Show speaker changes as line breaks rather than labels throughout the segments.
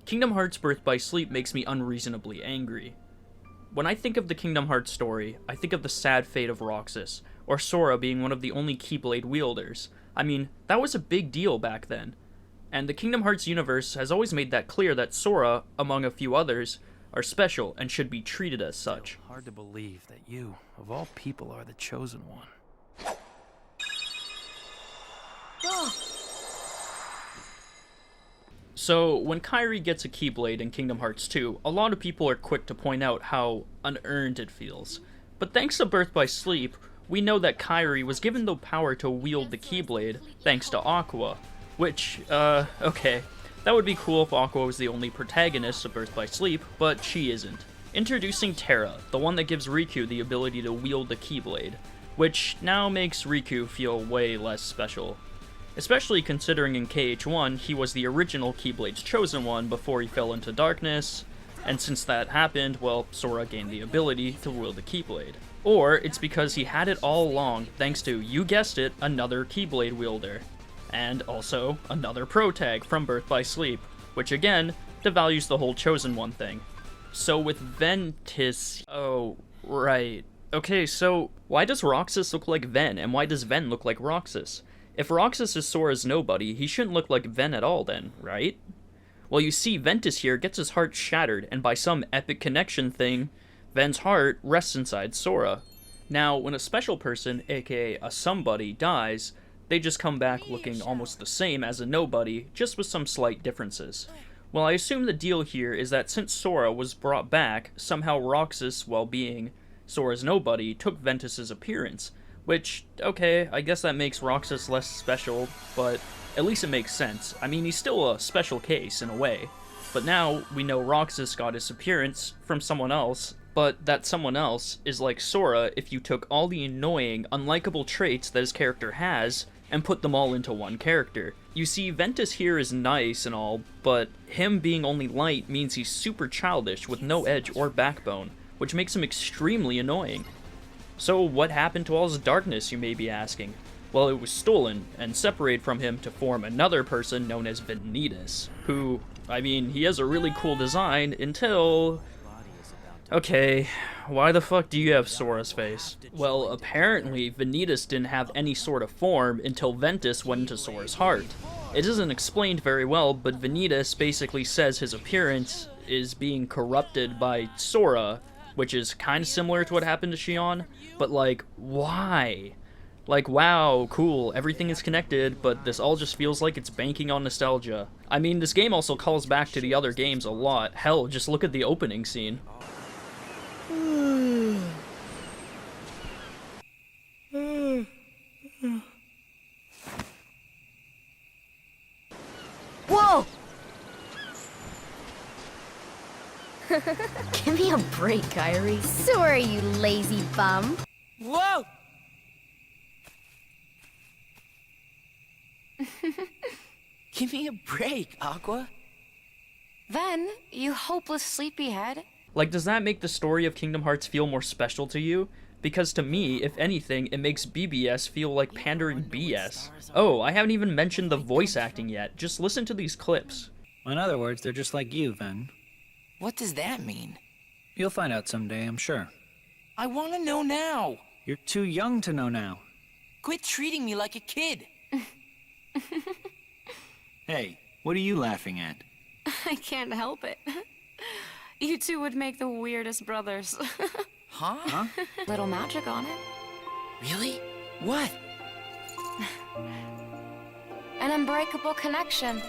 Kingdom Hearts Birth by Sleep makes me unreasonably angry. When I think of the Kingdom Hearts story, I think of the sad fate of Roxas, or Sora being one of the only Keyblade wielders. I mean, that was a big deal back then. And the Kingdom Hearts universe has always made that clear that Sora, among a few others, are special and should be treated as such.
Hard to believe that you, of all people, are the chosen one.
So, when Kairi gets a Keyblade in Kingdom Hearts 2, a lot of people are quick to point out how unearned it feels. But thanks to Birth by Sleep, we know that Kairi was given the power to wield the Keyblade thanks to Aqua. Which, okay. That would be cool if Aqua was the only protagonist of Birth by Sleep, but she isn't. Introducing Terra, the one that gives Riku the ability to wield the Keyblade, which now makes Riku feel way less special. Especially considering in KH1, he was the original Keyblade's chosen one before he fell into darkness, and since that happened, well, Sora gained the ability to wield the Keyblade. Or it's because he had it all along thanks to, you guessed it, another Keyblade wielder. And also, another protag from Birth by Sleep, which again, devalues the whole chosen one thing. So with Ventus... oh, right. Okay, so why does Roxas look like Ven, and why does Ven look like Roxas? If Roxas is Sora's nobody, he shouldn't look like Ven at all then, right? Well, you see, Ventus here gets his heart shattered, and by some epic connection thing, Ven's heart rests inside Sora. Now, when a special person, aka a somebody, dies, they just come back looking almost the same as a nobody, just with some slight differences. Well, I assume the deal here is that since Sora was brought back, somehow Roxas, while being Sora's nobody, took Ventus's appearance. Which, okay, I guess that makes Roxas less special, but at least it makes sense. I mean, he's still a special case, in a way. But now, we know Roxas got his appearance from someone else, but that someone else is like Sora if you took all the annoying, unlikable traits that his character has, and put them all into one character. You see, Ventus here is nice and all, but him being only light means he's super childish with no edge or backbone, which makes him extremely annoying. So what happened to all his darkness, you may be asking? Well, it was stolen, and separated from him to form another person known as Ventus, who, I mean, he has a really cool design until... okay, why the fuck do you have Sora's face? Well, apparently, Ventus didn't have any sort of form until Ventus went into Sora's heart. It isn't explained very well, but Ventus basically says his appearance is being corrupted by Sora, which is kind of similar to what happened to Xion, but like, why? Like, wow, cool, everything is connected, but this all just feels like it's banking on nostalgia. I mean, this game also calls back to the other games a lot. Hell, just look at the opening scene.
Whoa! Give me a break, Kairi.
Sorry, you lazy bum.
Whoa! Give me a break, Aqua.
Ven, you hopeless sleepyhead.
Like, does that make the story of Kingdom Hearts feel more special to you? Because to me, if anything, it makes BBS feel like pandering BS. Oh, I haven't even mentioned the voice acting yet. Just listen to these clips.
In other words, they're just like you, Ven.
What does that mean?
You'll find out someday, I'm sure.
I want to know now.
You're too young to know now.
Quit treating me like a kid.
Hey, what are you laughing at?
I can't help it. You two would make the weirdest brothers.
Huh?
Little magic on it.
Really? What?
An unbreakable connection.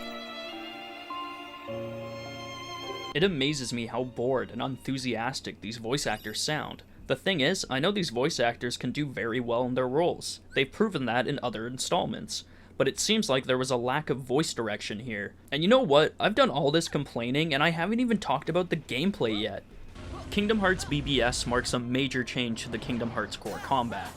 It amazes me how bored and unenthusiastic these voice actors sound. The thing is, I know these voice actors can do very well in their roles. They've proven that in other installments. But it seems like there was a lack of voice direction here. And you know what? I've done all this complaining, and I haven't even talked about the gameplay yet. Kingdom Hearts BBS marks a major change to the Kingdom Hearts core combat.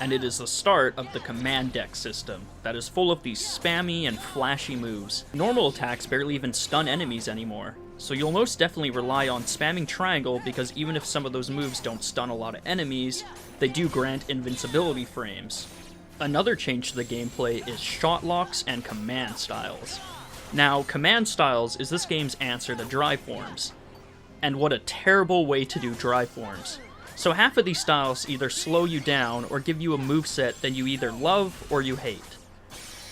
And it is the start of the command deck system that is full of these spammy and flashy moves. Normal attacks barely even stun enemies anymore, so you'll most definitely rely on spamming triangle because even if some of those moves don't stun a lot of enemies, they do grant invincibility frames. Another change to the gameplay is shot locks and command styles. Now, command styles is this game's answer to drive forms. And what a terrible way to do drive forms. So half of these styles either slow you down or give you a moveset that you either love or you hate.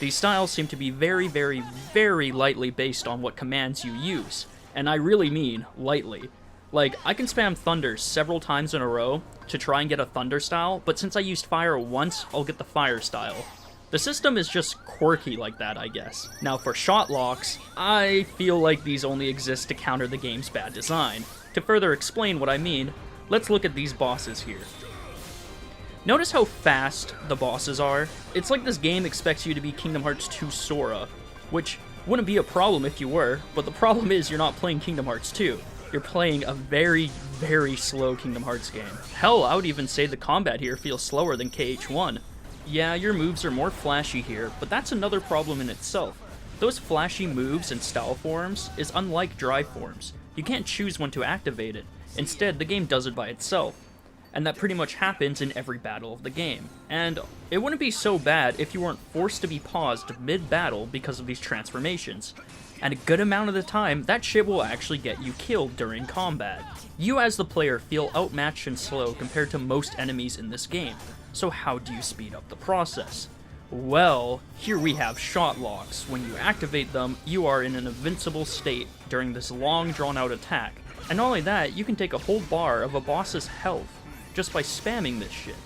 These styles seem to be very, very, very lightly based on what commands you use, and I really mean lightly. Like, I can spam Thunder several times in a row to try and get a Thunder style, but since I used Fire once, I'll get the Fire style. The system is just quirky like that, I guess. Now for shot locks, I feel like these only exist to counter the game's bad design. To further explain what I mean, let's look at these bosses here. Notice how fast the bosses are? It's like this game expects you to be Kingdom Hearts 2 Sora, which wouldn't be a problem if you were, but the problem is you're not playing Kingdom Hearts 2. You're playing a very, very slow Kingdom Hearts game. Hell, I would even say the combat here feels slower than KH1. Yeah, your moves are more flashy here, but that's another problem in itself. Those flashy moves and style forms is unlike drive forms. You can't choose when to activate it. Instead, the game does it by itself. And that pretty much happens in every battle of the game. And it wouldn't be so bad if you weren't forced to be paused mid-battle because of these transformations. And a good amount of the time, that shit will actually get you killed during combat. You as the player feel outmatched and slow compared to most enemies in this game. So how do you speed up the process? Well, here we have shot locks. When you activate them, you are in an invincible state during this long drawn-out attack. And not only that, you can take a whole bar of a boss's health just by spamming this shit.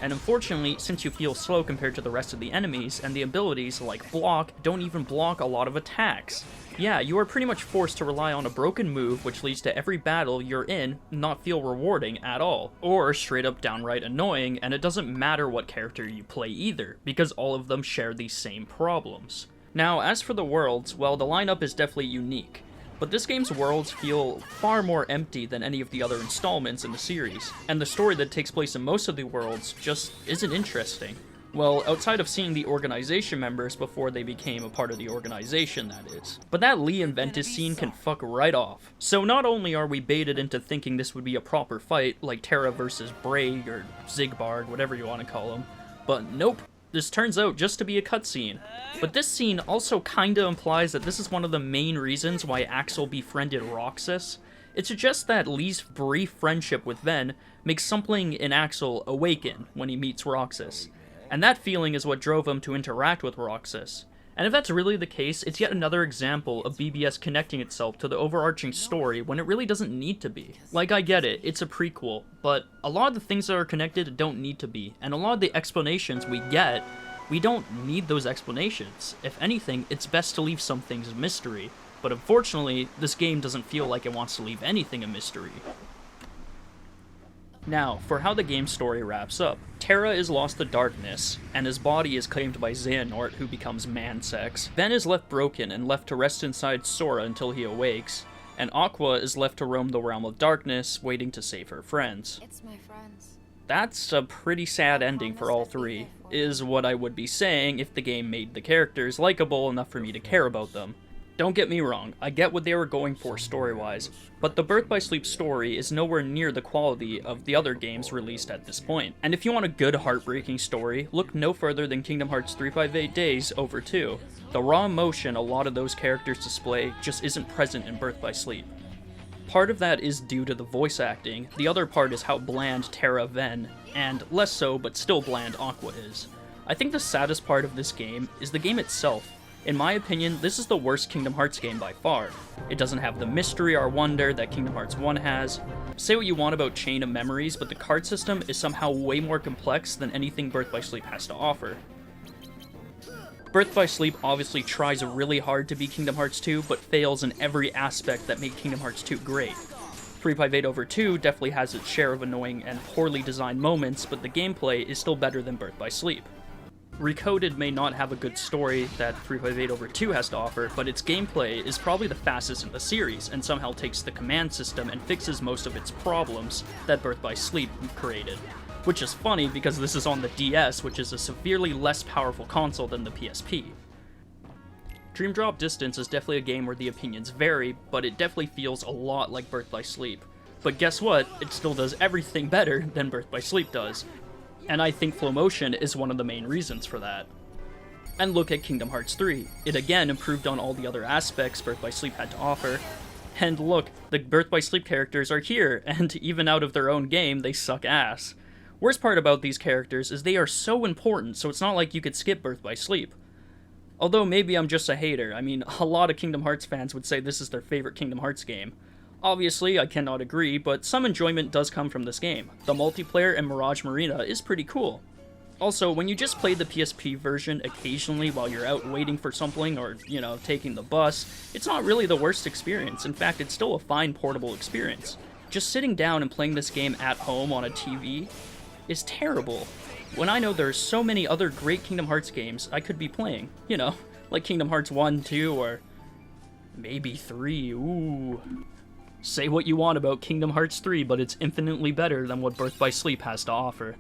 And unfortunately, since you feel slow compared to the rest of the enemies, and the abilities, like block, don't even block a lot of attacks. Yeah, you are pretty much forced to rely on a broken move, which leads to every battle you're in not feel rewarding at all, or straight up downright annoying, and it doesn't matter what character you play either, because all of them share these same problems. Now, as for the worlds, well, the lineup is definitely unique. But this game's worlds feel far more empty than any of the other installments in the series, and the story that takes place in most of the worlds just isn't interesting. Well, outside of seeing the organization members before they became a part of the organization, that is. But that Lee and Ventus scene can fuck right off. So not only are we baited into thinking this would be a proper fight, like Terra versus Braig or Sigbard, whatever you want to call him, but nope. This turns out just to be a cutscene. But this scene also kinda implies that this is one of the main reasons why Axel befriended Roxas. It suggests that Lee's brief friendship with Ven makes something in Axel awaken when he meets Roxas. And that feeling is what drove him to interact with Roxas. And if that's really the case, it's yet another example of BBS connecting itself to the overarching story when it really doesn't need to be. Like, I get it, it's a prequel, but a lot of the things that are connected don't need to be, and a lot of the explanations we get, we don't need those explanations. If anything, it's best to leave some things a mystery, but unfortunately, this game doesn't feel like it wants to leave anything a mystery. Now, for how the game's story wraps up. Terra is lost to darkness, and his body is claimed by Xehanort, who becomes man-sex. Ven is left broken and left to rest inside Sora until he awakes, and Aqua is left to roam the realm of darkness, waiting to save her friends.
It's my friends.
That's a pretty sad ending for all three, is what I would be saying if the game made the characters likable enough for me to care about them. Don't get me wrong, I get what they were going for story-wise, but the Birth by Sleep story is nowhere near the quality of the other games released at this point. And if you want a good heartbreaking story, look no further than Kingdom Hearts 358 Days Over 2. The raw emotion a lot of those characters display just isn't present in Birth by Sleep. Part of that is due to the voice acting, the other part is how bland Terra, Ven, and less so but still bland Aqua is. I think the saddest part of this game is the game itself. In my opinion, this is the worst Kingdom Hearts game by far. It doesn't have the mystery or wonder that Kingdom Hearts 1 has. Say what you want about Chain of Memories, but the card system is somehow way more complex than anything Birth by Sleep has to offer. Birth by Sleep obviously tries really hard to be Kingdom Hearts 2, but fails in every aspect that made Kingdom Hearts 2 great. 358 Over 2 definitely has its share of annoying and poorly designed moments, but the gameplay is still better than Birth by Sleep. Recoded may not have a good story that 358 Over 2 has to offer, but its gameplay is probably the fastest in the series, and somehow takes the command system and fixes most of its problems that Birth by Sleep created. Which is funny because this is on the DS, which is a severely less powerful console than the PSP. Dream Drop Distance is definitely a game where the opinions vary, but it definitely feels a lot like Birth by Sleep. But guess what? It still does everything better than Birth by Sleep does. And I think Flow Motion is one of the main reasons for that. And look at Kingdom Hearts 3. It again improved on all the other aspects Birth by Sleep had to offer. And look, the Birth by Sleep characters are here, and even out of their own game, they suck ass. Worst part about these characters is they are so important, so it's not like you could skip Birth by Sleep. Although maybe I'm just a hater. I mean, a lot of Kingdom Hearts fans would say this is their favorite Kingdom Hearts game. Obviously, I cannot agree, but some enjoyment does come from this game. The multiplayer in Mirage Marina is pretty cool. Also, when you just play the PSP version occasionally while you're out waiting for something or, taking the bus, it's not really the worst experience. In fact, it's still a fine portable experience. Just sitting down and playing this game at home on a TV is terrible, when I know there's so many other great Kingdom Hearts games I could be playing. Like Kingdom Hearts 1, 2, or maybe 3, ooh. Say what you want about Kingdom Hearts 3, but it's infinitely better than what Birth by Sleep has to offer.